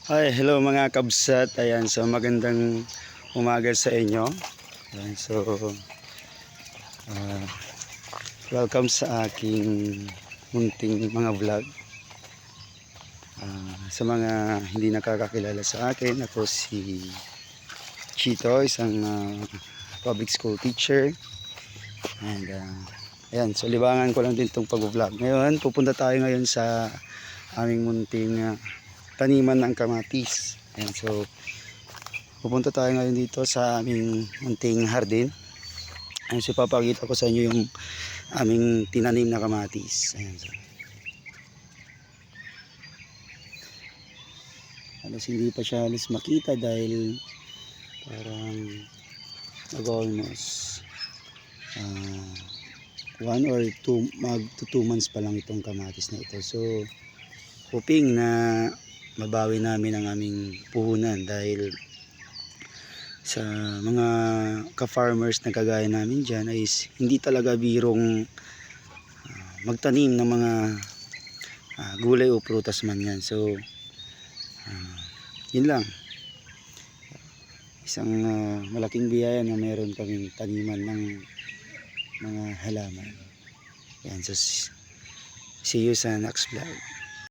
Hi, hello mga kabsat. Ayan, so magandang umaga sa inyo. Ayan, so uh, welcome sa aking munting mga vlog. Sa mga hindi nakakakilala sa akin, ako si Chito, isang public school teacher. And ayan, so libangan ko lang din itong pag-vlog. Ngayon, pupunta tayo ngayon sa aming munting taniman ng kamatis. Ayan, so pupunta tayo ngayon dito sa aming munting hardin. Ayan, so papakita ko sa inyo yung aming tinanim na kamatis. Ayan, so halos hindi pa siya halos makita dahil parang almost 1 or 2 mag to 2 months pa lang itong kamatis na ito. So hoping na mabawi namin ang aming puhunan dahil sa mga ka-farmers na kagaya namin dyan ay hindi talaga birong magtanim ng mga gulay o prutas man yan. So yun lang, isang malaking biyaya na meron kaming taniman ng mga halaman. Yan, so see you sa next vlog.